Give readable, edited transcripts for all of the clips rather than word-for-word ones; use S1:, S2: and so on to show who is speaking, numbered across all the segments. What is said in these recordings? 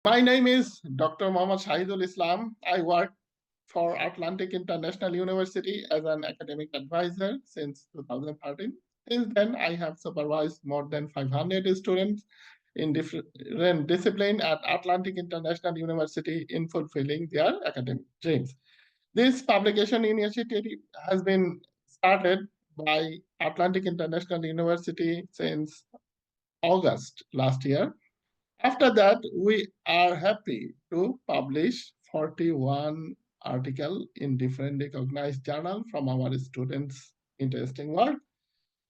S1: My name is Dr. Mohammad Shahidul Islam. I work for Atlantic International University as an academic advisor since 2013. Since then, I have supervised more than 500 students in different disciplines at Atlantic International University in fulfilling their academic dreams. This publication initiative has been started by Atlantic International University since August last year. After that, we are happy to publish 41 articles in different recognized journals from our students' interesting work.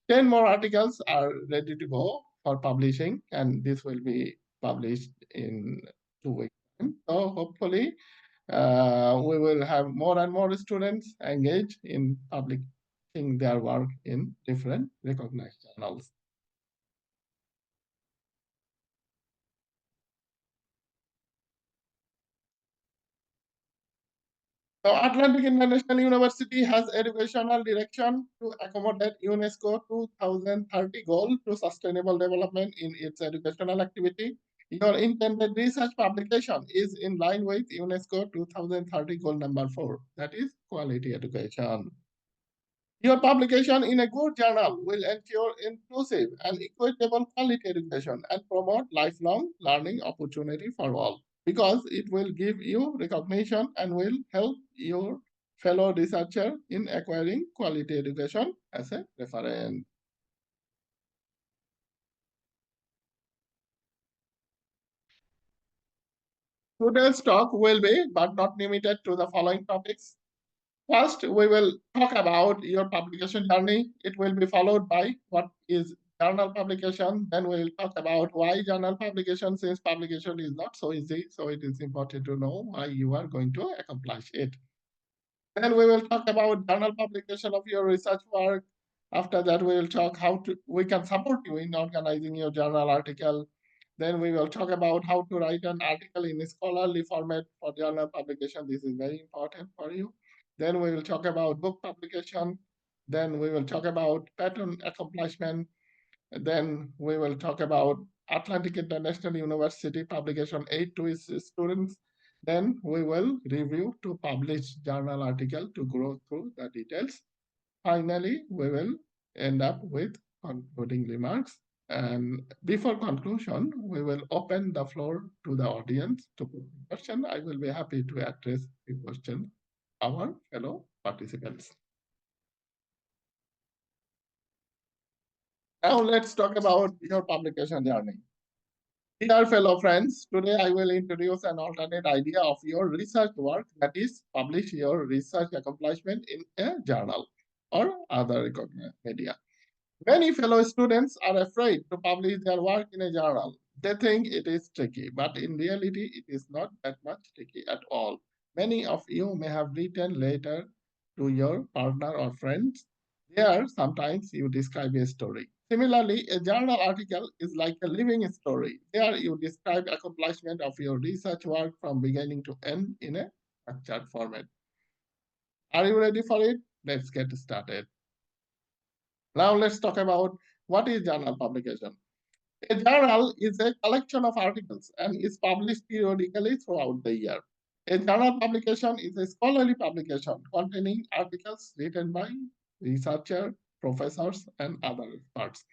S1: 10 more articles are ready to go for publishing, and this will be published in 2 weeks. So hopefully, we will have more and more students engaged in publishing their work in different recognized journals. So Atlantic International University has educational direction to accommodate UNESCO 2030 goal to sustainable development in its educational activity. Your intended research publication is in line with UNESCO 2030 goal number 4, that is quality education. Your publication in a good journal will ensure inclusive and equitable quality education and promote lifelong learning opportunity for all because it will give you recognition and will help your fellow researcher in acquiring quality education as a reference. Today's talk will be, but not limited to the following topics. First, we will talk about your publication journey. It will be followed by what is journal publication. Then we will talk about why journal publication, since publication is not so easy. So it is important to know why you are going to accomplish it. Then we will talk about journal publication of your research work. After that, we will talk how we can support you in organizing your journal article. Then we will talk about how to write an article in a scholarly format for journal publication. This is very important for you. Then we will talk about book publication. Then we will talk about pattern accomplishment. Then we will talk about Atlantic International University publication aid to its students. Then we will review to publish journal article to go through the details. Finally, we will end up with concluding remarks. And before conclusion, we will open the floor to the audience to put question. I will be happy to address the question our fellow participants. Now let's talk about your publication journey. Dear fellow friends, today I will introduce an alternate idea of your research work, that is, publish your research accomplishment in a journal or other recognized media. Many fellow students are afraid to publish their work in a journal. They think it is tricky, but in reality, it is not that much tricky at all. Many of you may have written letter to your partner or friends. There, sometimes you describe a story. Similarly, a journal article is like a living story. There, you describe accomplishment of your research work from beginning to end in a structured format. Are you ready for it? Let's get started. Now let's talk about what is journal publication. A journal is a collection of articles and is published periodically throughout the year. A journal publication is a scholarly publication containing articles written by researchers, professors, and other experts.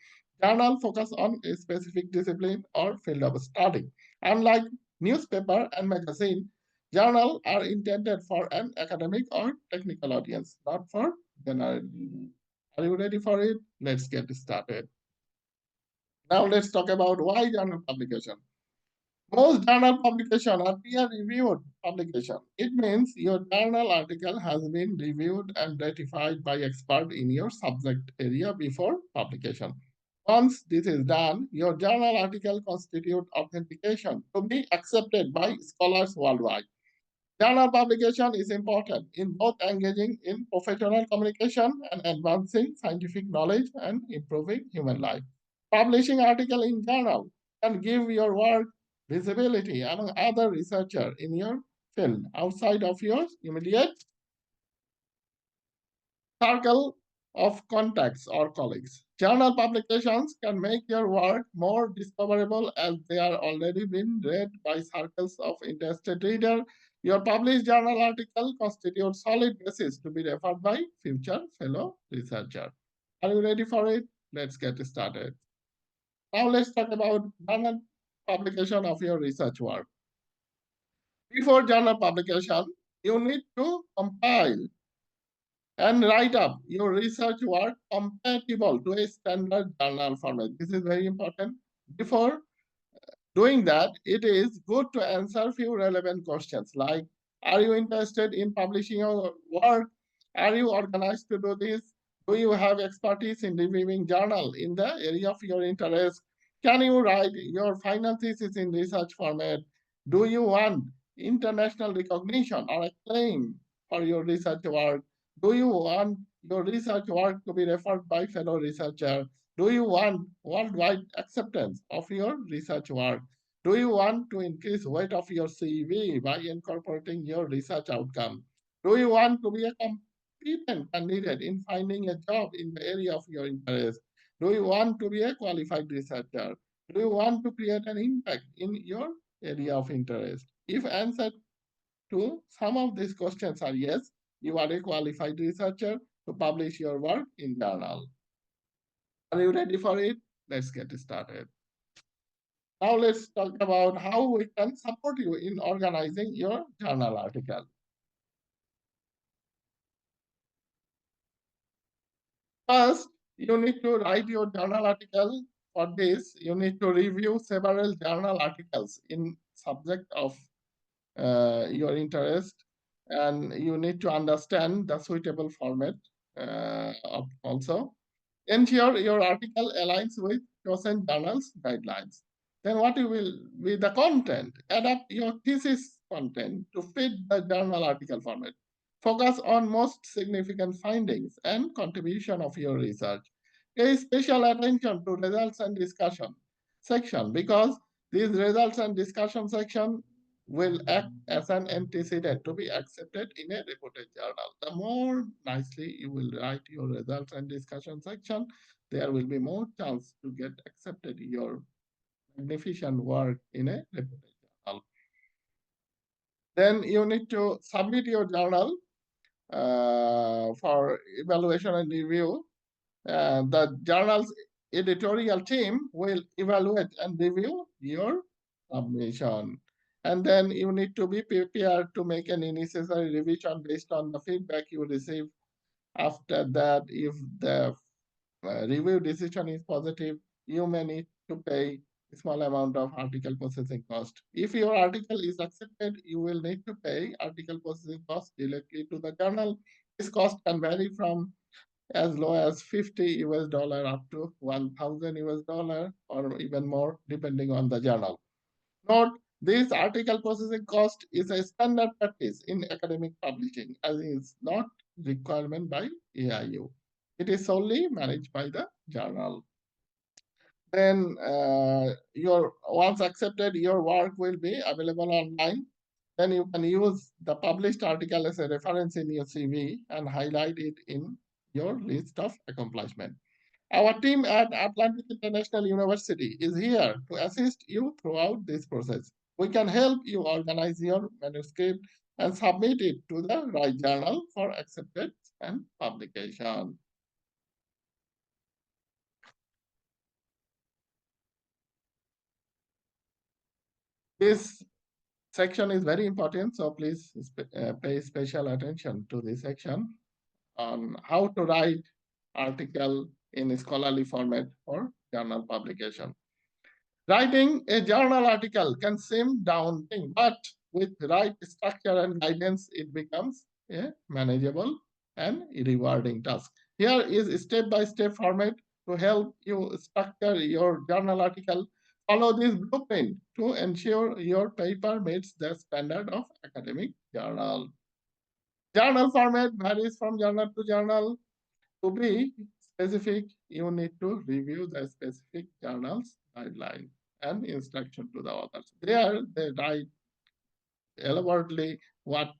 S1: Journal focus on a specific discipline or field of study. Unlike newspaper and magazine, journal are intended for an academic or technical audience, not for general. Are you ready for it? Let's get started. Now let's talk about why journal publication. Most journal publication are peer-reviewed publication. It means your journal article has been reviewed and ratified by expert in your subject area before publication. Once this is done, your journal article constitute authentication to be accepted by scholars worldwide. Journal publication is important in both engaging in professional communication and advancing scientific knowledge and improving human life. Publishing article in journal can give your work visibility among other researchers in your field outside of your immediate circle. of contacts or colleagues. Journal publications can make your work more discoverable as they are already been read by circles of interested readers. Your published journal article constitutes solid basis to be referred by future fellow researchers. Are you ready for it? Let's get started. Now let's talk about journal publication of your research work. Before journal publication, you need to compile and write up your research work compatible to a standard journal format. This is very important. Before doing that, it is good to answer few relevant questions like, are you interested in publishing your work? Are you organized to do this? Do you have expertise in reviewing journal in the area of your interest? Can you write your final thesis in research format? Do you want international recognition or acclaim for your research work? Do you want your research work to be referred by fellow researchers? Do you want worldwide acceptance of your research work? Do you want to increase weight of your CV by incorporating your research outcome? Do you want to be a competent candidate in finding a job in the area of your interest? Do you want to be a qualified researcher? Do you want to create an impact in your area of interest? If answer to some of these questions are yes, you are a qualified researcher to publish your work in journal. Are you ready for it? Let's get started. Now let's talk about how we can support you in organizing your journal article. First, you need to write your journal article. For this, you need to review several journal articles in subject of your interest, and you need to understand the suitable format also. Ensure your article aligns with chosen journal's guidelines. Then what you will be the content. Adapt your thesis content to fit the journal article format. Focus on most significant findings and contribution of your research. Pay special attention to results and discussion section because these results and discussion section will act as an antecedent to be accepted in a reported journal. The more nicely you will write your results and discussion section, there will be more chance to get accepted your magnificent work in a reported journal. Then you need to submit your journal for evaluation and review. The journal's editorial team will evaluate and review your submission. And then you need to be prepared to make any necessary revision based on the feedback you receive. After that, if the review decision is positive, you may need to pay a small amount of article processing cost. If your article is accepted, you will need to pay article processing cost directly to the journal. This cost can vary from as low as 50 US dollar up to 1,000 US dollar or even more depending on the journal. Note, this article processing cost is a standard practice in academic publishing as is not requirement by AIU. It is solely managed by the journal. Then your once accepted, your work will be available online. Then you can use the published article as a reference in your CV and highlight it in your list of accomplishment. Our team at Atlantic International University is here to assist you throughout this process. We can help you organize your manuscript and submit it to the right journal for acceptance and publication. This section is very important, so please pay special attention to this section on how to write article in a scholarly format for journal publication. Writing a journal article can seem daunting, but with right structure and guidance, it becomes a manageable and rewarding task. Here is a step-by-step format to help you structure your journal article. Follow this blueprint to ensure your paper meets the standard of academic journal. Journal format varies from journal to journal. To be specific, you need to review the specific journal's guideline and instruction to the authors. There, they write elaborately what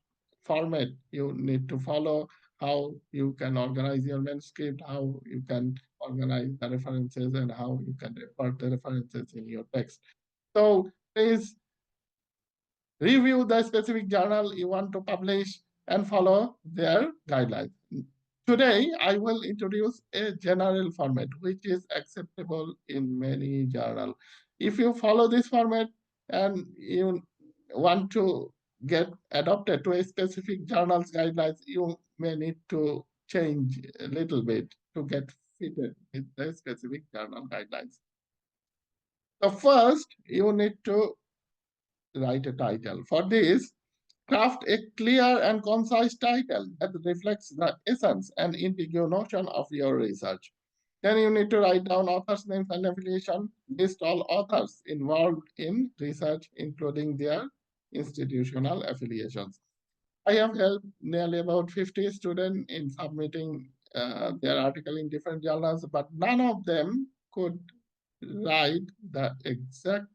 S1: format you need to follow, how you can organize your manuscript, how you can organize the references, and how you can refer the references in your text. So please review the specific journal you want to publish and follow their guidelines. Today, I will introduce a general format which is acceptable in many journals. If you follow this format and you want to get adopted to a specific journal's guidelines, you may need to change a little bit to get fitted with the specific journal guidelines. So first, you need to write a title. For this, craft a clear and concise title that reflects the essence and integrity notion of your research. Then you need to write down authors' names and affiliation, list all authors involved in research, including their institutional affiliations. I have helped nearly about 50 students in submitting their article in different journals, but none of them could write the exact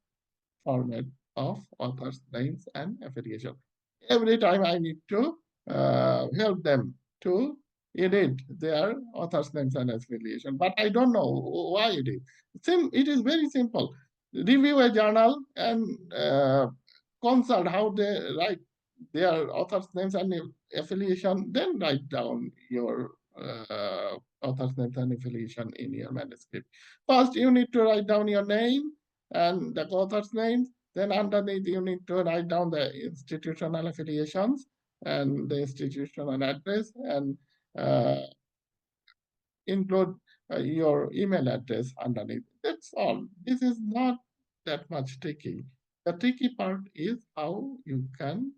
S1: format of authors' names and affiliation. Every time I need to help them to edit their authors' names and affiliation, but I don't know why it is. It is very simple. Review a journal and consult how they write their authors' names and affiliation, then write down your author's names and affiliation in your manuscript. First, you need to write down your name and the author's name. Then underneath, you need to write down the institutional affiliations and the institutional address and uh, include your email address underneath. That's all. This is not that much tricky. The tricky part is how you can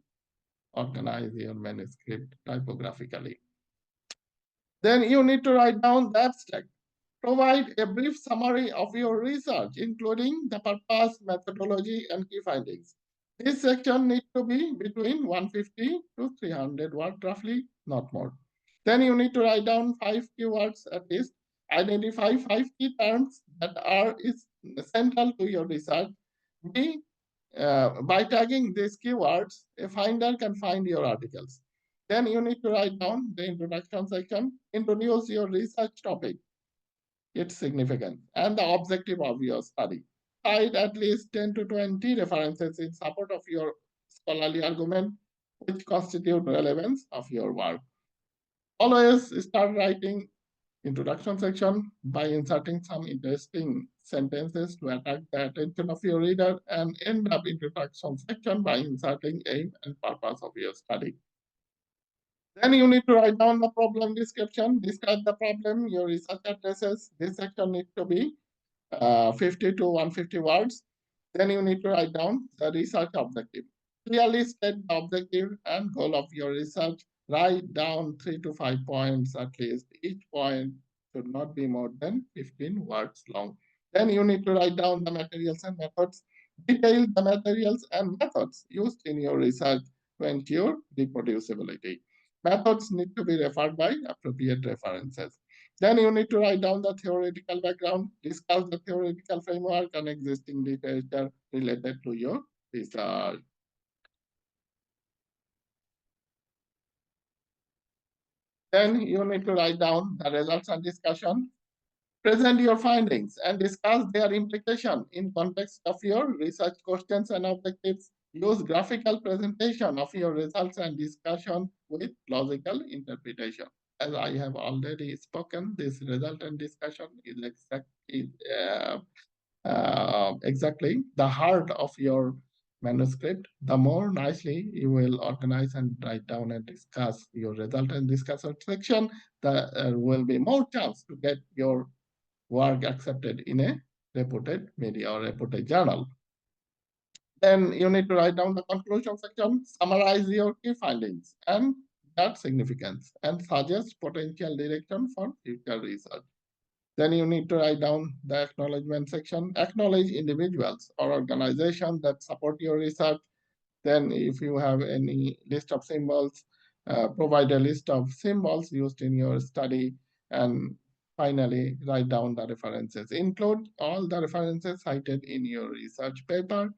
S1: organize your manuscript typographically. Then you need to write down the abstract. Provide a brief summary of your research, including the purpose, methodology, and key findings. This section needs to be between 150 to 300 words, roughly, not more. Then you need to write down 5 keywords at least. Identify 5 key terms that are central to your research. By tagging these keywords, a finder can find your articles. Then you need to write down the introduction section. Introduce your research topic, its significance, and the objective of your study. Cite at least 10 to 20 references in support of your scholarly argument, which constitute relevance of your work. Always start writing introduction section by inserting some interesting sentences to attract the attention of your reader, and end up introduction section by inserting aim and purpose of your study. Then you need to write down the problem description, describe the problem your research addresses. This section needs to be 50 to 150 words. Then you need to write down the research objective. Clearly state the objective and goal of your research. Write down 3 to 5 points at least. Each point should not be more than 15 words long. Then you need to write down the materials and methods. Detail the materials and methods used in your research to ensure reproducibility. Methods need to be referred by appropriate references. Then you need to write down the theoretical background, discuss the theoretical framework and existing literature related to your research. Then you need to write down the results and discussion. Present your findings and discuss their implication in context of your research questions and objectives. Use graphical presentation of your results and discussion with logical interpretation. As I have already spoken, this result and discussion is exactly the heart of your manuscript. The more nicely you will organize and write down and discuss your result and discussion section, there will be more chance to get your work accepted in a reputed media or reputed journal. Then you need to write down the conclusion section, summarize your key findings and their significance, and suggest potential direction for future research. Then you need to write down the acknowledgement section, acknowledge individuals or organizations that support your research. Then if you have any list of symbols, provide a list of symbols used in your study. And finally, write down the references. Include all the references cited in your research paper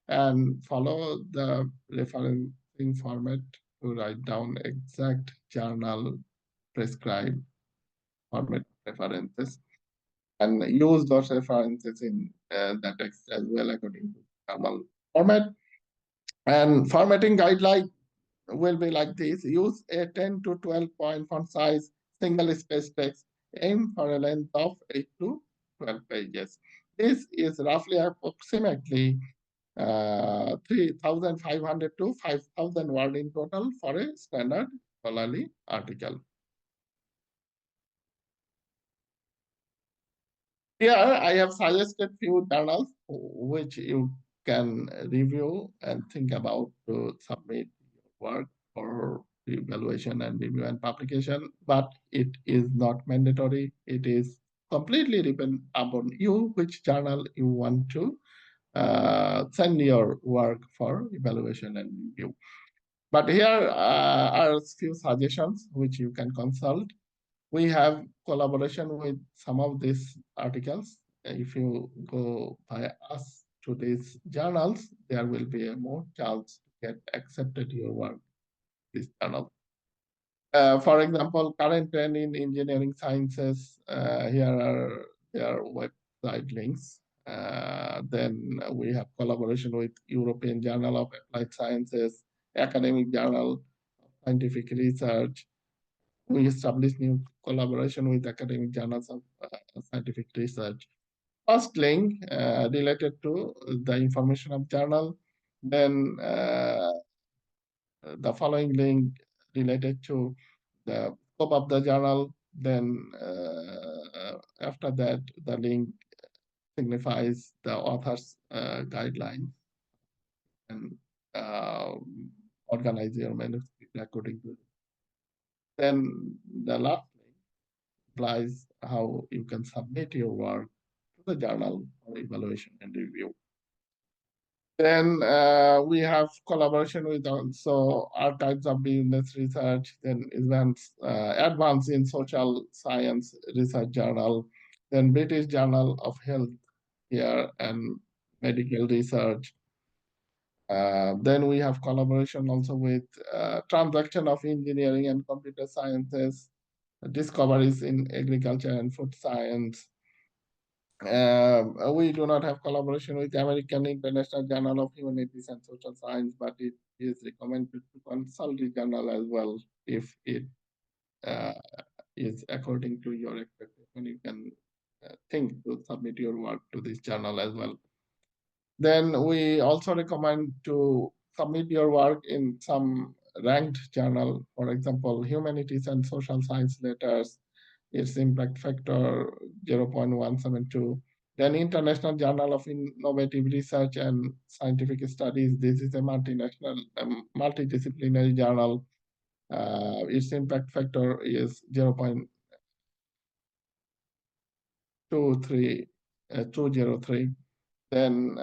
S1: and follow the referencing format to write down exact journal prescribed format references and use those references in the text as well according to normal format. And formatting guideline will be like this. Use a 10 to 12 point font size, single space text. Aim for a length of 8 to 12 pages. This is roughly approximately 3,500 to 5,000 words in total for a standard scholarly article. Here, I have suggested few journals which you can review and think about to submit your work for evaluation and review and publication, but it is not mandatory. It is completely depend upon you which journal you want to send your work for evaluation and review. But here are a few suggestions which you can consult. We have collaboration with some of these articles. If you go by us to these journals, there will be a more chance to get accepted your work this journal. For example, current trend in engineering sciences, here are their website links. Then we have collaboration with European Journal of Applied Sciences, Academic Journal of Scientific Research. We established new collaboration with academic journals of scientific research. First link related to the information of journal, then the following link related to the scope of the journal, then after that the link signifies the author's guidelines and organize your manuscript according to it. Then the last link implies how you can submit your work to the journal for evaluation and review. Then we have collaboration with also archives of business research, then advance in social science research journal, then British Journal of Health here and medical research. Then we have collaboration also with transaction of engineering and computer sciences, discoveries in agriculture and food science. We do not have collaboration with American International Journal of Humanities and Social Science, but it is recommended to consult the journal as well if it is according to your expectation. You can think to submit your work to this journal as well. Then we also recommend to submit your work in some ranked journal, for example, Humanities and Social Science Letters, its impact factor 0.172. Then International Journal of Innovative Research and Scientific Studies. This is a multinational, multidisciplinary journal. Its impact factor is 0.203. Then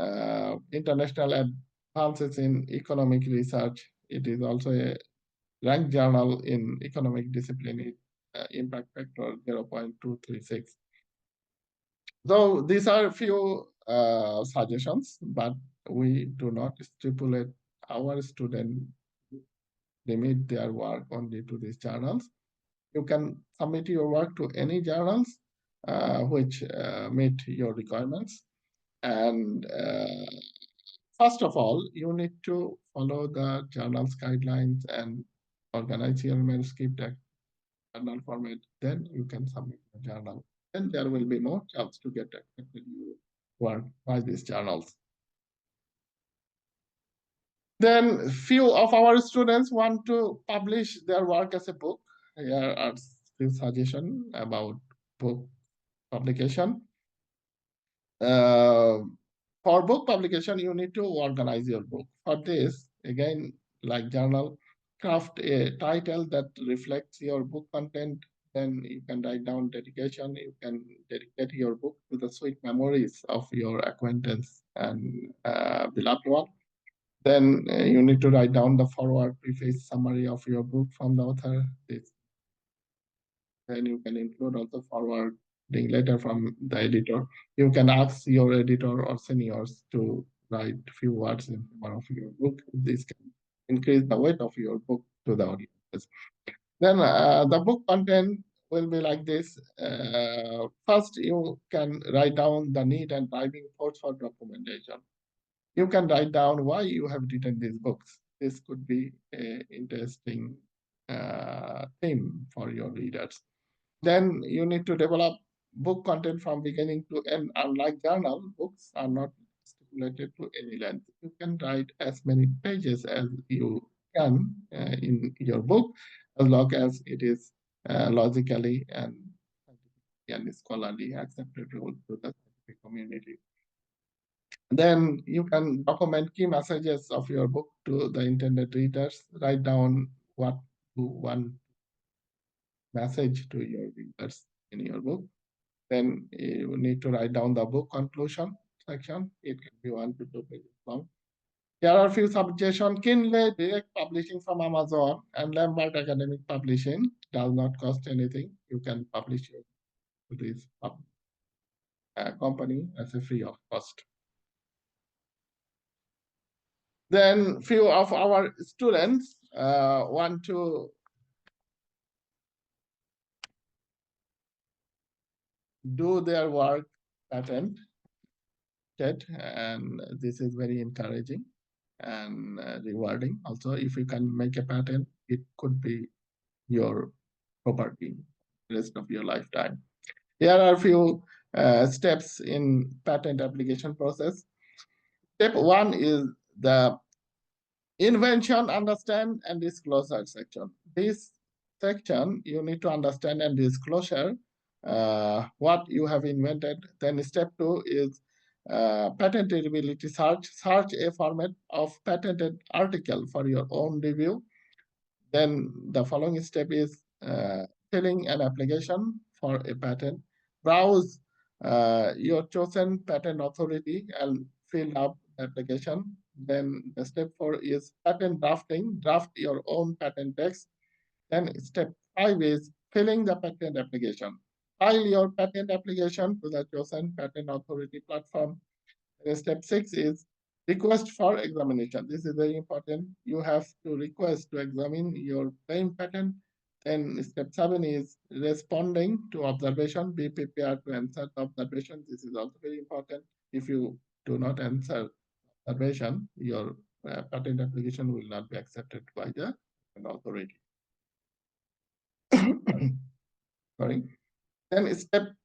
S1: International Advances in Economic Research. It is also a ranked journal in economic discipline. Impact factor 0.236. So these are a few suggestions, but we do not stipulate our student limit their work only to these journals. You can submit your work to any journals which meet your requirements. And first of all, you need to follow the journal's guidelines and organize your manuscript journal format. Then you can submit the journal. Then there will be more chance to get accepted your work by these journals. Then few of our students want to publish their work as a book. Here are few suggestions about book publication. For book publication, you need to organize your book. For this, again, like journal, craft a title that reflects your book content. Then you can write down dedication. You can dedicate your book to the sweet memories of your acquaintance and beloved one. Then you need to write down the forward preface summary of your book from the author. Then you can include also forwarding letter from the editor. You can ask your editor or seniors to write a few words in favor of your book. This can increase the weight of your book to the audience. Then the book content will be like this. First, you can write down the need and driving force for documentation. You can write down why you have written these books. This could be an interesting theme for your readers. Then you need to develop book content from beginning to end. Unlike journal, books are not stipulated to any length. You can write as many pages as you can in your book, as long as it is logically and scholarly acceptable to the scientific community. Then you can document key messages of your book to the intended readers. Write down what you want message to your readers in your book. Then you need to write down the book conclusion section. It can be 1 to 2 pages long. Here are a few suggestions. Kindle Direct Publishing from Amazon and Lambert Academic Publishing does not cost anything. You can publish your this company as a free of cost. Then few of our students want to do their work patent, and this is very encouraging and rewarding. Also, if you can make a patent, it could be your property rest of your lifetime. Here are a few steps in patent application process. Step 1 is the invention, understand, and disclosure section. This section, you need to understand and disclosure what you have invented. Then step 2 is patentability search. Search a format of patented article for your own review. Then the following step is filling an application for a patent. Browse your chosen patent authority and fill up the application. Then the step 4 is patent drafting. Draft your own patent text. Then step 5 is filling the patent application. File your patent application to the chosen patent authority platform. Step 6 is request for examination. This is very important. You have to request to examine your claim patent. Then step 7 is responding to observation. Be prepared to answer the observation. This is also very important. If you do not answer observation, your patent application will not be accepted by the authority. Sorry. Then step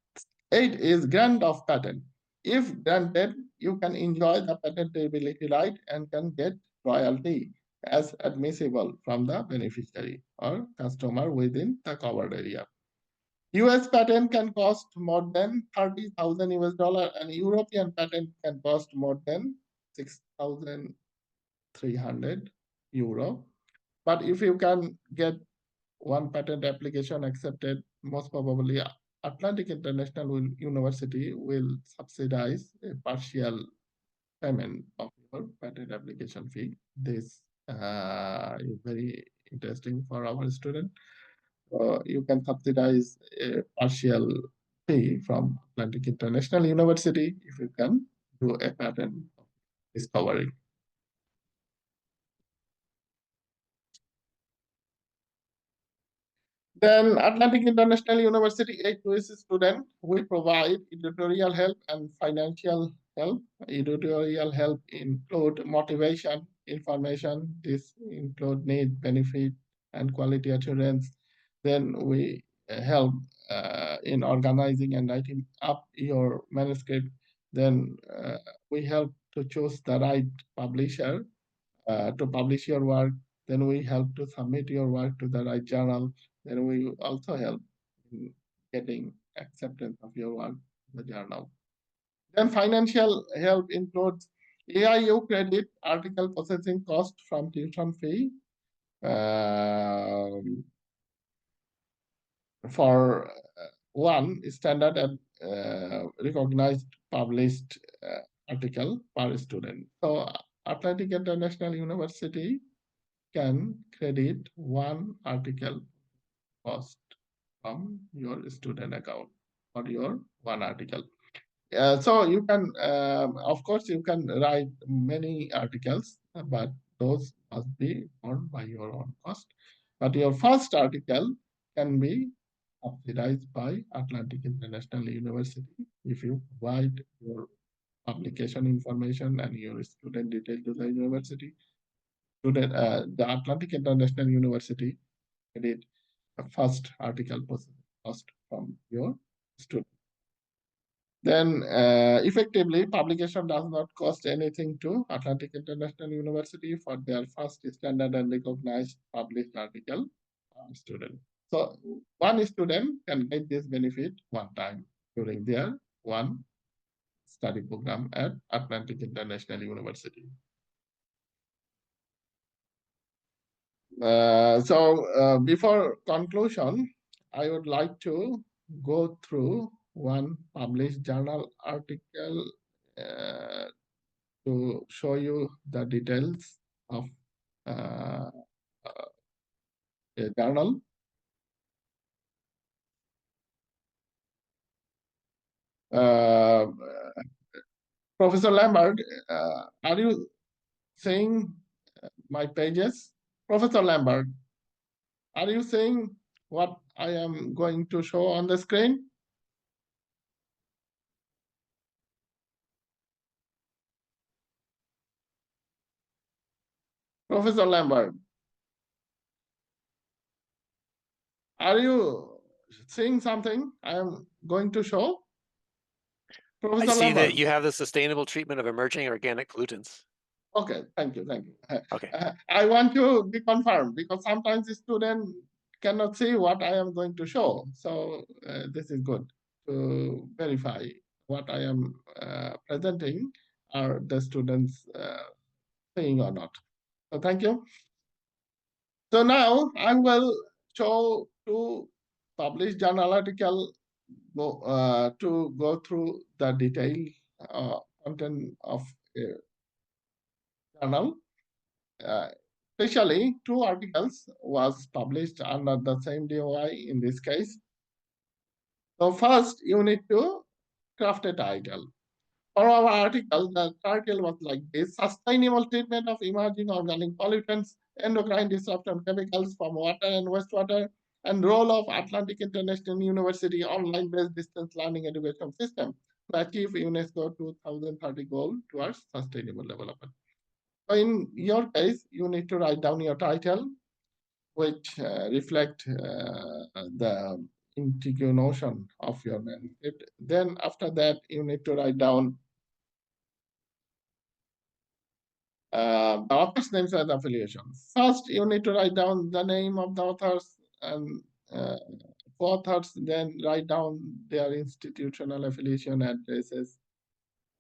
S1: 8 is grant of patent. If granted, you can enjoy the patentability right and can get royalty as admissible from the beneficiary or customer within the covered area. US patent can cost more than 30,000 US dollar and European patent can cost more than 6,300 euro. But if you can get one patent application accepted, most probably Atlantic International University will subsidize a partial payment of your patent application fee. This is very interesting for our student. You can subsidize a partial fee from Atlantic International University if you can do a patent discovery. Then Atlantic International University A2S student will provide editorial help and financial help. Editorial help include motivation, information. This include need, benefit, and quality assurance. Then we help in organizing and writing up your manuscript. Then we help to choose the right publisher to publish your work. Then we help to submit your work to the right journal. Then we also help in getting acceptance of your work in the journal. Then financial help includes AIU credit, article processing cost from tuition fee for one standard and recognized published article per student. So Atlantic International University can credit one article cost from your student account for your one article. So you can, of course, you can write many articles, but those must be borne by your own cost. But your first article can be subsidized by Atlantic International University if you provide your publication information and your student detail to the university. The Atlantic International University did a first article post from your student. Then effectively, publication does not cost anything to Atlantic International University for their first standard and recognized published article student. So one student can get this benefit one time during their one study program at Atlantic International University. Before conclusion, I would like to go through one published journal article to show you the details of uh, a journal. Uh, Professor Lambert, are you seeing my pages? Professor Lambert, are you seeing what I am going to show on the screen? Professor Lambert, are you seeing something I am going to show? Professor
S2: I see
S1: Lambert.
S2: that you have the sustainable treatment of emerging organic pollutants.
S1: Okay, thank you, thank you.
S2: Okay.
S1: I want to be confirmed because sometimes the student cannot see what I am going to show. So this is good to verify what I am presenting are the students seeing or not. So thank you. So now I will show two published journal article to go through the detailed content of a journal. Especially two articles was published under the same DOI in this case. So first you need to craft a title. For our article, the title was like this: Sustainable Treatment of Emerging Organic Pollutants, Endocrine Disruptor Chemicals from Water and Wastewater, and Role of Atlantic International University Online-Based Distance Learning Education System to achieve UNESCO 2030 goal towards sustainable development. So in your case, you need to write down your title, which reflect the integral notion of your manuscript. Then after that, you need to write down the author's names and affiliations. First, you need to write down the name of the authors and co-authors, then write down their institutional affiliation addresses.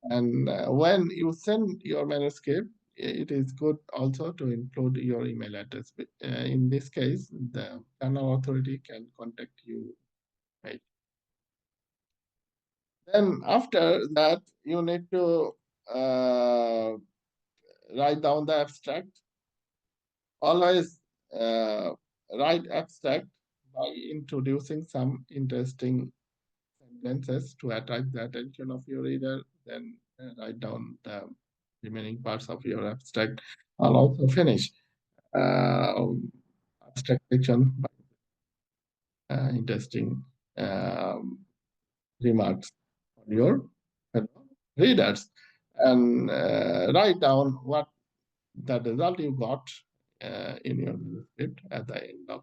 S1: And when you send your manuscript, it is good also to include your email address. In this case, the journal authority can contact you. Right. Then after that, you need to write down the abstract. Always write abstract by introducing some interesting sentences to attract the attention of your reader. Then write down the remaining parts of your abstract. I'll also finish abstract section by interesting remarks on your readers, and write down what the result you got in your manuscript at the end of.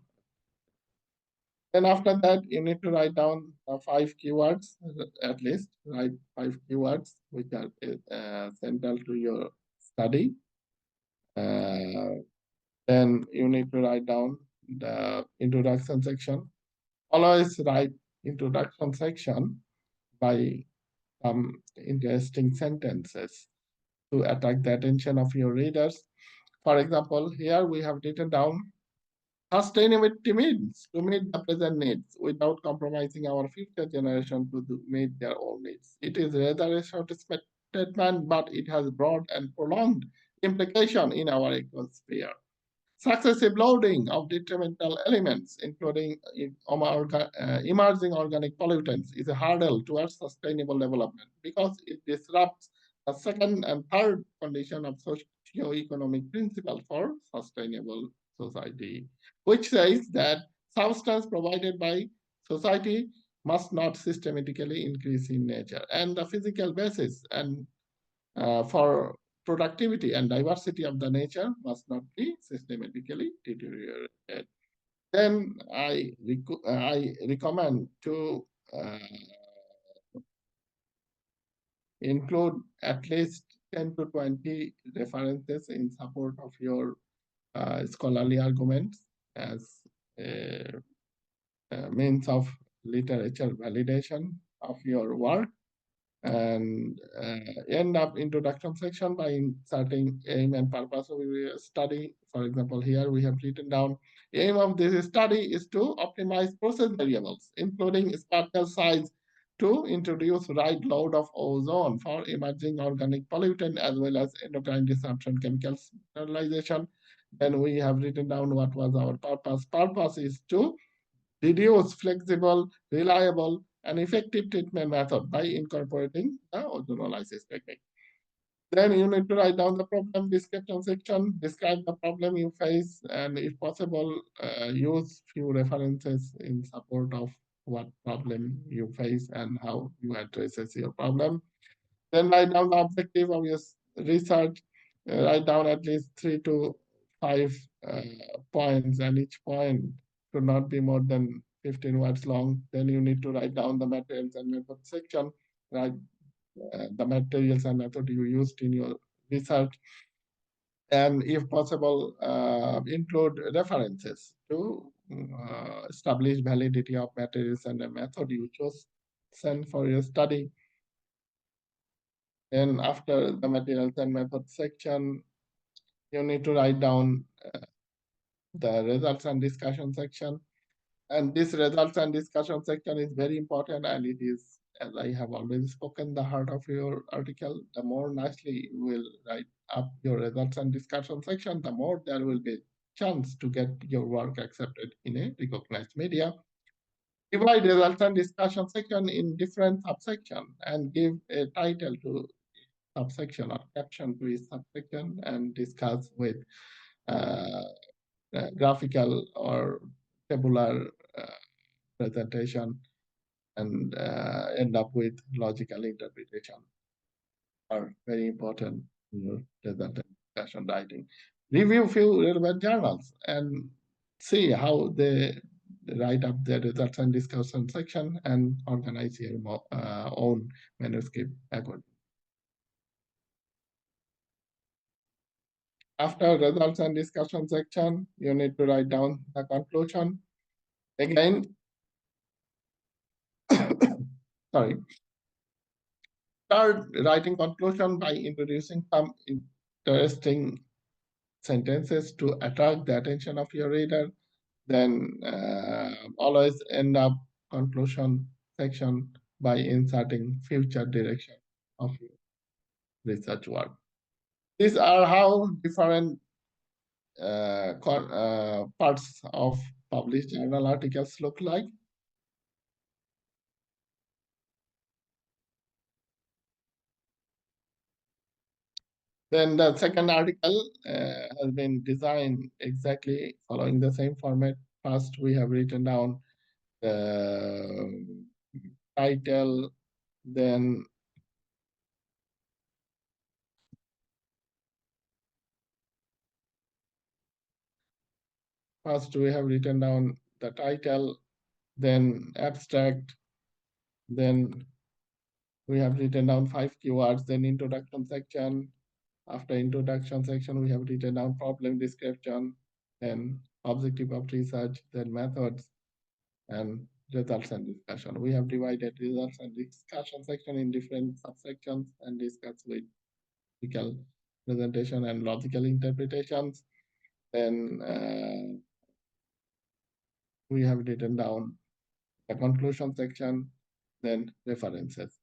S1: Then after that, you need to write down 5 keywords, at least write 5 keywords which are central to your study. Then you need to write down the introduction section. Always write introduction section by some interesting sentences to attract the attention of your readers. For example, here we have written down sustainability means to meet the present needs without compromising our future generation to meet their own needs. It is rather a short statement, but it has broad and prolonged implication in our ecosphere. Successive loading of detrimental elements, including emerging organic pollutants, is a hurdle towards sustainable development because it disrupts the second and third condition of socio-economic principle for sustainable society, which says that substance provided by society must not systematically increase in nature, and the physical basis and for productivity and diversity of the nature must not be systematically deteriorated. Then I recommend to include at least 10 to 20 references in support of your scholarly arguments as a, a means of literature validation of your work, and end up introduction section by inserting aim and purpose of your study. For example, here we have written down aim of this study is to optimize process variables, including particle size, to introduce right load of ozone for emerging organic pollutant as well as endocrine disruption chemical sterilization. Then we have written down what was our purpose. Purpose is to reduce flexible, reliable, and effective treatment method by incorporating the ozonolysis technique. Then you need to write down the problem description section, describe the problem you face, and if possible, use few references in support of what problem you face and how you addresses your problem. Then write down the objective of your research, write down at least 3 to 5 points, and each point should not be more than 15 words long. Then you need to write down the materials and method section, write the materials and method you used in your research, and if possible, include references to establish validity of materials and the method you chose send for your study. And after the materials and method section, you need to write down the results and discussion section. And this results and discussion section is very important, and it is, as I have already spoken, the heart of your article. The more nicely you will write up your results and discussion section, the more there will be chance to get your work accepted in a recognized media. Divide results and discussion section in different subsection and give a title to subsection or caption to each subsection and discuss with uh, graphical or tabular presentation, and end up with logical interpretation are very important in your presentation writing. Review few relevant journals and see how they write up their results and discussion section and organize your own manuscript accordingly. After results and discussion section, you need to write down the conclusion. Again, sorry, start writing conclusion by introducing some interesting sentences to attract the attention of your reader. Then always end up conclusion section by inserting future direction of your research work. These are how different parts of published journal articles look like. Then the second article has been designed exactly following the same format. First, we have written down the title, then first we have written down the title, then abstract, then we have written down 5 keywords, then introduction section. After introduction section, we have written down problem description, then objective of research, then methods, and results and discussion. We have divided results and discussion section in different subsections and discussed with logical presentation and logical interpretations. Then we have written down the conclusion section, then references.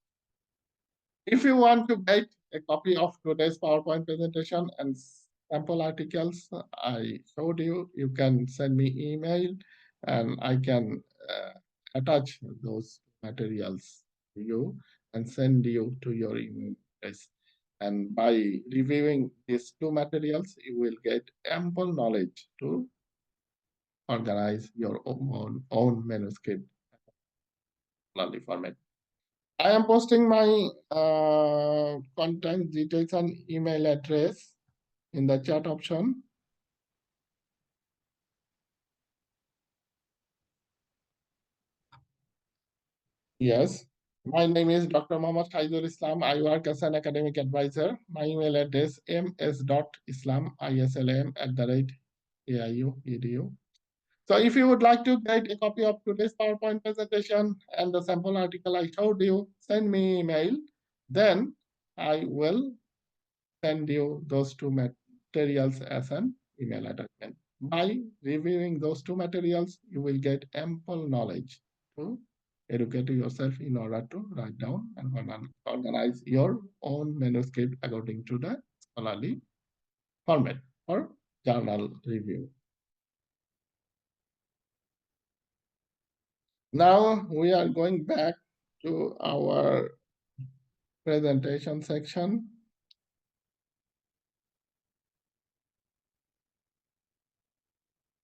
S1: If you want to get a copy of today's PowerPoint presentation and sample articles I showed you, you can send me email and I can attach those materials to you and send you to your email address. And by reviewing these two materials, you will get ample knowledge to organize your own manuscript format. I am posting my contact details and email address in the chat option. Yes, my name is Dr. Mohammad Shahidul Islam. I work as an academic advisor. My email address ms.islam@aiu.edu. So if you would like to get a copy of today's PowerPoint presentation and the sample article I showed you, send me email. Then I will send you those two materials as an email attachment. By reviewing those two materials, you will get ample knowledge to educate yourself in order to write down and organize your own manuscript according to the scholarly format or journal review. Now we are going back to our presentation section.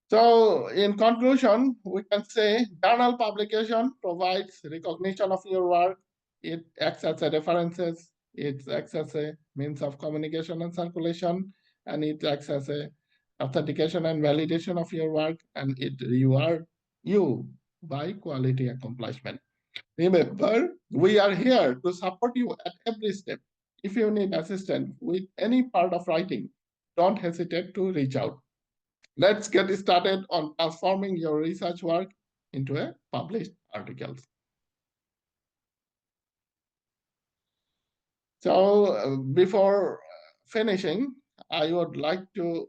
S1: So in conclusion, we can say journal publication provides recognition of your work. It acts as a references, it acts as a means of communication and circulation, and it acts as a authentication and validation of your work, and it rewards you by quality accomplishment. Remember, we are here to support you at every step. If you need assistance with any part of writing, don't hesitate to reach out. Let's get started on transforming your research work into a published articles. So before finishing, I would like to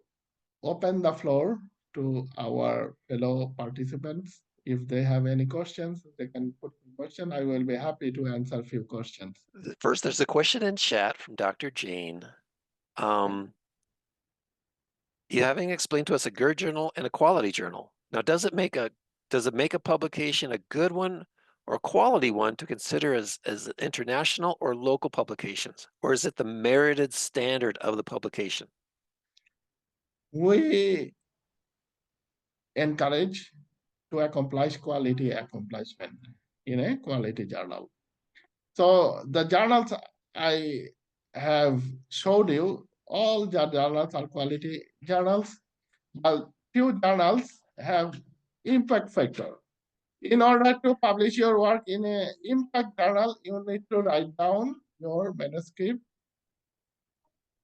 S1: open the floor to our fellow participants. If they have any questions, they can put a question. I will be happy to answer a few questions.
S2: First, there's a question in chat from Dr. Jane. You having explained to us a good journal and a quality journal. Now, does it make a publication a good one or a quality one to consider as international or local publications? Or is it the merited standard of the publication?
S1: We encourage to accomplish quality accomplishment in a quality journal. So the journals I have showed you, all the journals are quality journals, but few journals have impact factor. In order to publish your work in an impact journal, you need to write down your manuscript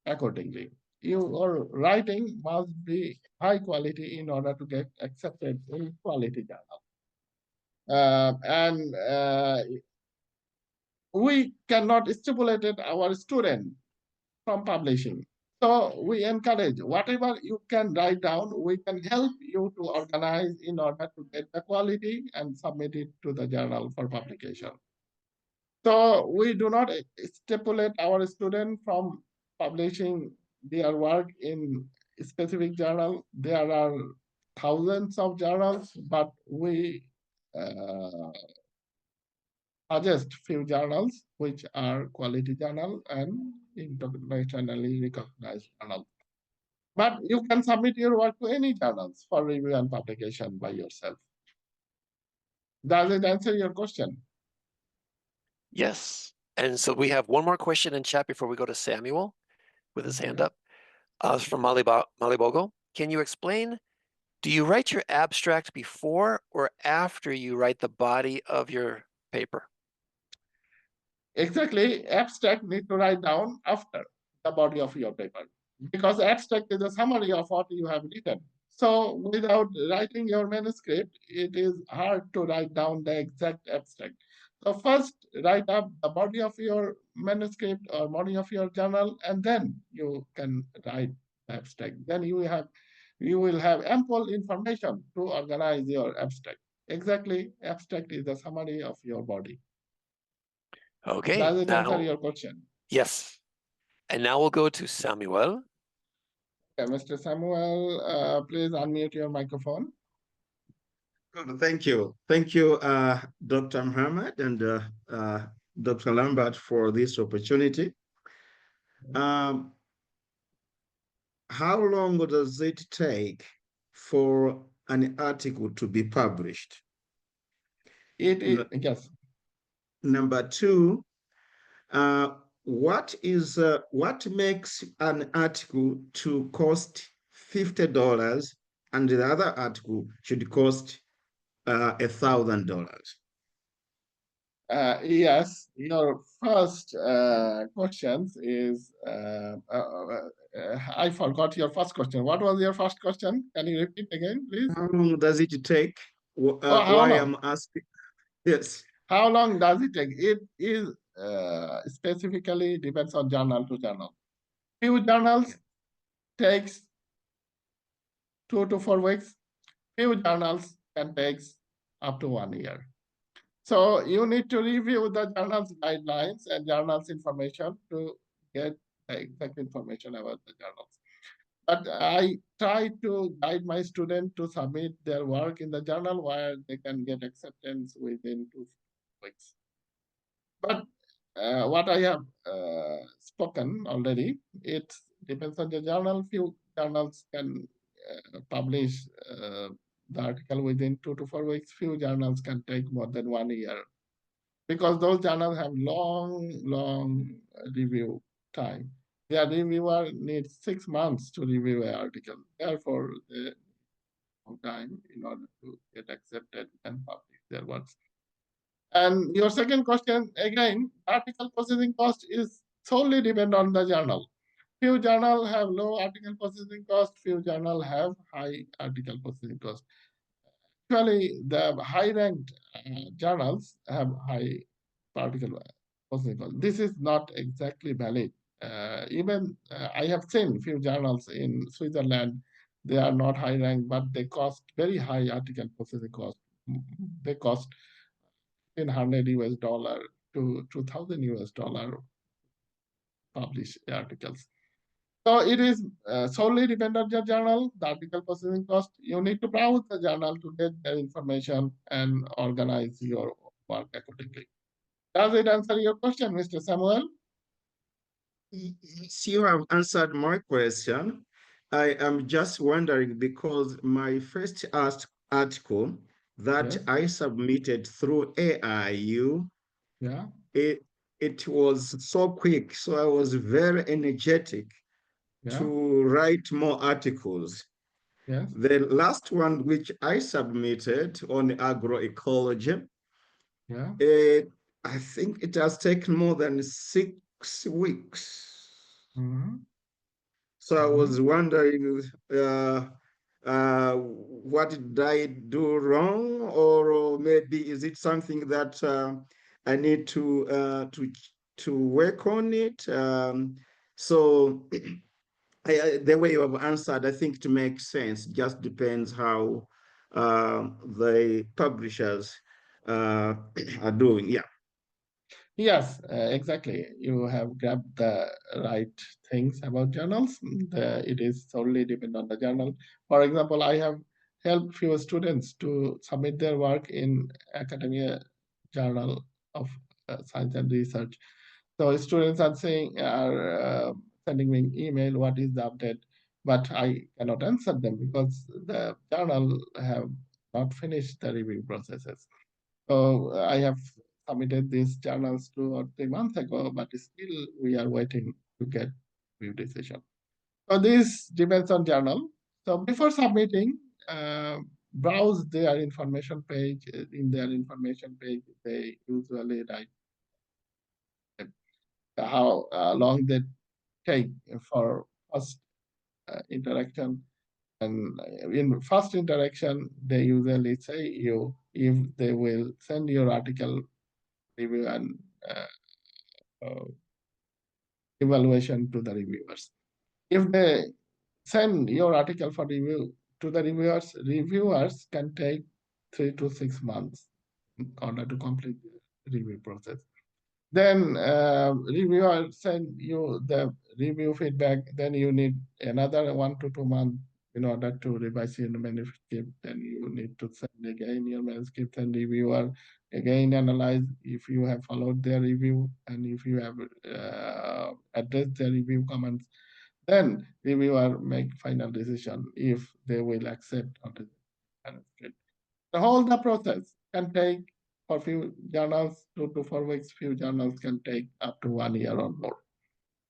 S1: accordingly. Your writing must be high quality in order to get accepted in quality journal. We cannot stipulate our student from publishing. So we encourage whatever you can write down, we can help you to organize in order to get the quality and submit it to the journal for publication. So we do not stipulate our student from publishing their work in a specific journal. There are thousands of journals, but we suggest few journals which are quality journal and internationally recognized journal. But you can submit your work to any journals for review and publication by yourself. Does it answer your question?
S2: Yes. And so we have one more question in chat before we go to Samuel with his hand up. It's from Malibogo. Can you explain, do you write your abstract before or after you write the body of your paper?
S1: Exactly, abstract need to write down after the body of your paper, because abstract is a summary of what you have written. So without writing your manuscript, it is hard to write down the exact abstract. So first write up the body of your manuscript or body of your journal, and then you can write abstract. Then you will have ample information to organize your abstract. Exactly, abstract is the summary of your body.
S2: Okay.
S1: Does it answer your question?
S2: Yes. And now we'll go to Samuel.
S1: Okay, Mr. Samuel, please unmute your microphone.
S3: Good, thank you. Thank you, Dr. Muhammad and Dr. Lambert for this opportunity. How long does it take for an article to be published?
S1: Yes.
S3: Number two, what makes an article to cost $50 and the other article should cost $1,000?
S1: Yes, your first question is, I forgot your first question. What was your first question? Can you repeat again, please?
S3: How long does it take?
S1: Oh, how
S3: Why
S1: long?
S3: I'm asking? Yes.
S1: How long does it take? It is specifically depends on journal to journal. Few journals takes 2 to 4 weeks. Few journals can take up to 1 year. So you need to review the journal's guidelines and journal's information to get the exact information about the journals. But I try to guide my student to submit their work in the journal where they can get acceptance within 2 weeks. But what I have spoken already, it depends on the journal. Few journals can publish the article within 2 to 4 weeks. Few journals can take more than 1 year because those journals have long review time. Their reviewer needs 6 months to review an article. Therefore, they long time in order to get accepted and publish their works. And your second question, again, article processing cost is solely depend on the journal. Few journal have low article processing cost, few journal have high article processing cost. Actually, the high-ranked journals have high article processing cost. This is not exactly valid. Even I have seen few journals in Switzerland, they are not high ranked, but they cost very high article processing cost. They cost $1,500 to $2,000 publish articles. So it is solely dependent on your journal, the article processing cost. You need to browse the journal to get the information and organize your work accordingly. Does it answer your question, Mr. Samuel?
S3: Yes, you have answered my question. I am just wondering because my first asked article that
S1: Yes.
S3: I submitted through AIU,
S1: Yeah.
S3: it, it was so quick. So I was very energetic
S1: Yeah.
S3: to write more articles.
S1: Yes.
S3: The last one, which I submitted on agroecology,
S1: Yeah.
S3: it, I think it has taken more than 6 weeks.
S1: Mm-hmm.
S3: So I
S1: Mm-hmm.
S3: was wondering, what did I do wrong, or maybe is it something that I need to work on it? So the way you have answered, I think to make sense, just depends how the publishers uh, are doing. Yeah.
S1: Yes, exactly. You have grabbed the right things about journals. It is solely depend on the journal. For example, I have helped few students to submit their work in academia journal of science and research. So students are sending me email, what is the update? But I cannot answer them because the journal have not finished the review processes. So I have submitted these journals 2 or 3 months ago, but still we are waiting to get review decision. So this depends on journal. So before submitting, browse their information page. In their information page, they usually write how long they take for first interaction. And in first interaction, they usually say you if they will send your article review and uh, evaluation to the reviewers. If they send your article for review to the reviewers, reviewers can take 3 to 6 months in order to complete the review process. Then reviewer send you the review feedback. Then you need another 1 to 2 months in order to revise your manuscript. Then you need to send again your manuscript and reviewer again analyze if you have followed their review and if you have addressed their review comments. Then reviewer make final decision if they will accept or not. manuscript. The process can take, for few journals, 2 to 4 weeks. Few journals can take up to 1 year or more.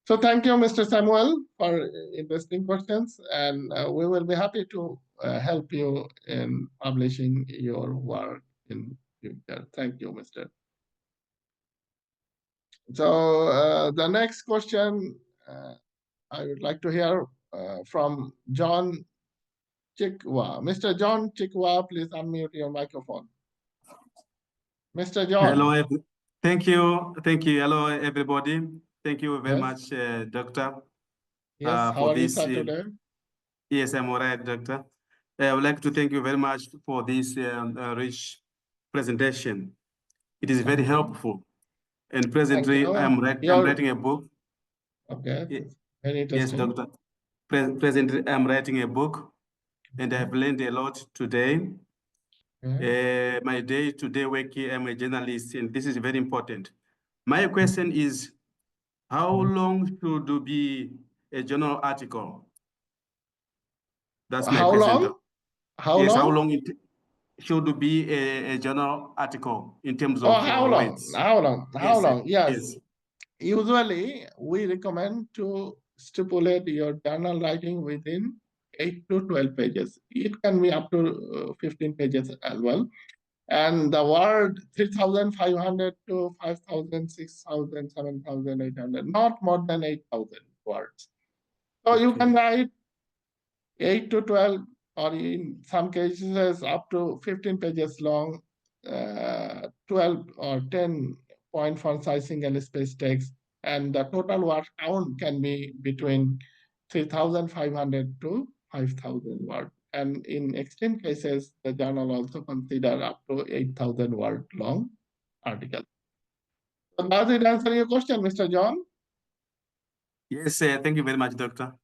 S1: So thank you, Mr. Samuel, for interesting questions, and we will be happy to help you in publishing your work in future. Thank you, Mr. So the next question I would like to hear from John Chikwa. Mr. John Chikwa, please unmute your microphone. Mr. John.
S4: Hello, thank you. Hello, everybody. Thank you very
S1: Yes.
S4: much, Doctor.
S1: Yes, how
S4: for
S1: are you,
S4: this.
S1: sir, today?
S4: Yes, I'm all right, Doctor. I would like to thank you very much for this rich presentation. It is very helpful. And presently, I'm writing a book.
S1: Okay, very
S4: Yes,
S1: interesting.
S4: Doctor. Presently, I'm writing a book, and I've learned a lot today. My day-to-day work here, I'm a journalist, and this is very important. My question is, how long should be a journal article? That's my question.
S1: How long?
S4: How long it should be a journal article in terms of
S1: how long?
S4: weights?
S1: How long?
S4: Yes.
S1: Usually, we recommend to stipulate your journal writing within 8 to 12 pages. It can be up to 15 pages as well. And the word 3,500 to 5,000, 6,000, 7,800, not more than 8,000 words. So you can write 8 to 12, or in some cases up to 15 pages long, 12 or 10 point font size single space text, and the total word count can be between 3,500 to 5,000 words. And in extreme cases, the journal also consider up to 8,000 word long article. So does it answer your question, Mr. John?
S4: Yes, thank you very much, Doctor.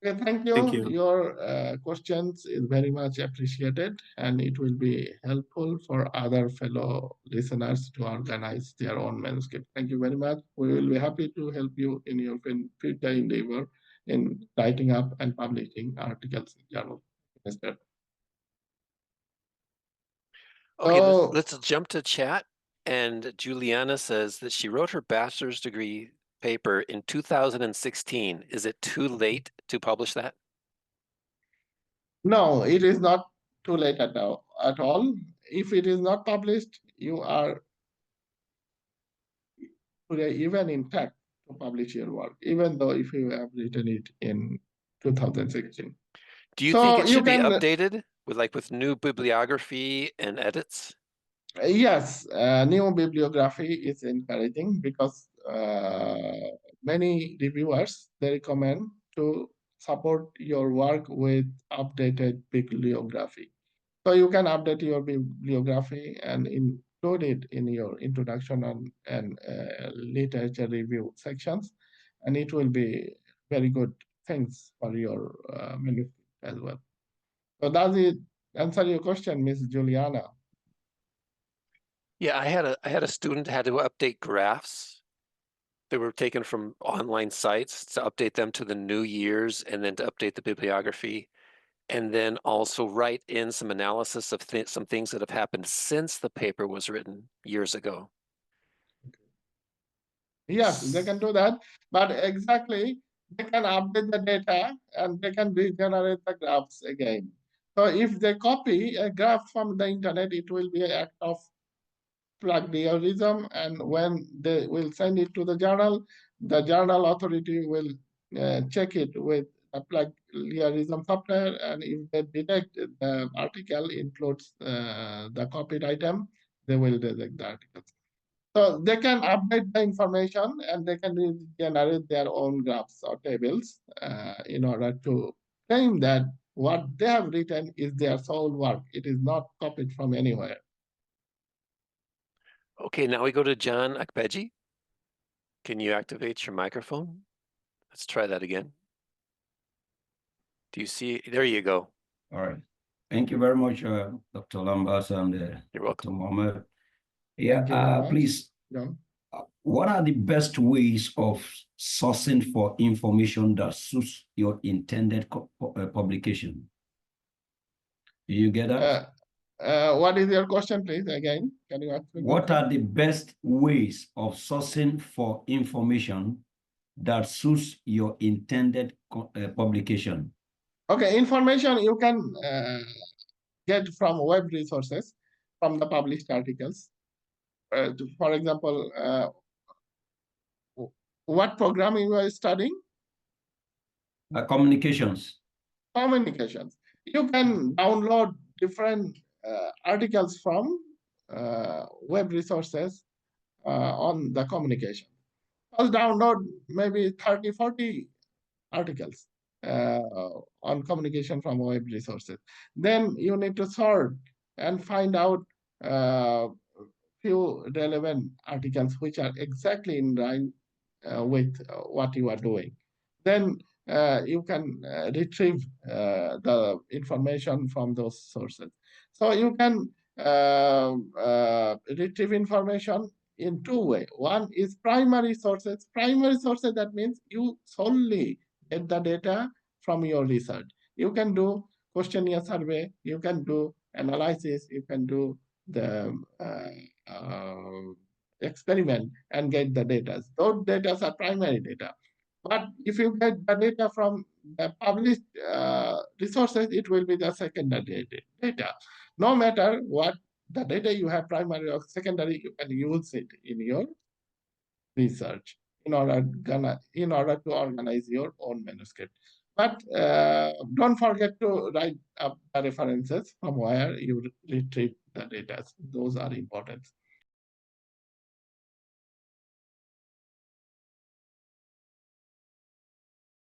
S1: Okay, thank you.
S4: Thank you.
S1: Your questions is very much appreciated, and it will be helpful for other fellow listeners to organize their own manuscript. Thank you very much. We will be happy to help you in your future endeavor in writing up and publishing articles in journal. Mr.
S2: Okay,
S1: So,
S2: let's jump to chat. And Juliana says that she wrote her bachelor's degree paper in 2016. Is it too late to publish that?
S1: no, it is not too late at all. If it is not published, you are today even intact to publish your work, even though if you have written it in 2016.
S2: Do you
S1: So
S2: think it
S1: you
S2: should be
S1: can-
S2: updated with new bibliography and edits?
S1: Yes, new bibliography is encouraging because many reviewers, they recommend to support your work with updated bibliography. So you can update your bibliography and include it in your introduction and literature review sections, and it will be very good things for your manuscript as well. So does it answer your question, Ms. Juliana?
S2: Yeah, I had a student had to update graphs that were taken from online sites to update them to the new years, and then to update the bibliography, and then also write in some analysis of some things that have happened since the paper was written years ago.
S1: Yes, they can do that, but exactly, they can update the data and they can regenerate the graphs again. So if they copy a graph from the internet, it will be an act of plagiarism, and when they will send it to the journal authority will check it with a plagiarism software, and if they detect the article includes the copied item, they will reject the article. So they can update the information and they can generate their own graphs or tables in order to claim that what they have written is their sole work. It is not copied from anywhere.
S2: Okay, now we go to John Akpeji. Can you activate your microphone? Let's try that again. Do you see? There you go.
S5: All right. Thank you very much, Dr. Lambas and
S2: You're welcome.
S5: Dr. Mohammed. Yeah,
S1: Thank you very much.
S5: please, what are the best ways of sourcing for information that suits your intended publication? You get that?
S1: What is your question, please? Again, can you ask me?
S5: What are the best ways of sourcing for information that suits your intended publication?
S1: Okay, information you can get from web resources, from the published articles. For example, what program you are studying?
S5: Communications.
S1: Communications. You can download different articles from web resources on the communication. Just download maybe 30, 40 articles on communication from web resources. Then you need to sort and find out few relevant articles which are exactly in line with what you are doing. Then you can retrieve the information from those sources. So you can retrieve information in two ways. One is primary sources. Primary sources, that means you solely get the data from your research. You can do questionnaire survey, you can do analysis, you can do the experiment and get the data. Those data are primary data. But if you get the data from the published resources, it will be the secondary data. No matter what the data you have, primary or secondary, you can use it in your research in order to organize your own manuscript. But don't forget to write up the references from where you retrieve the data. Those are important.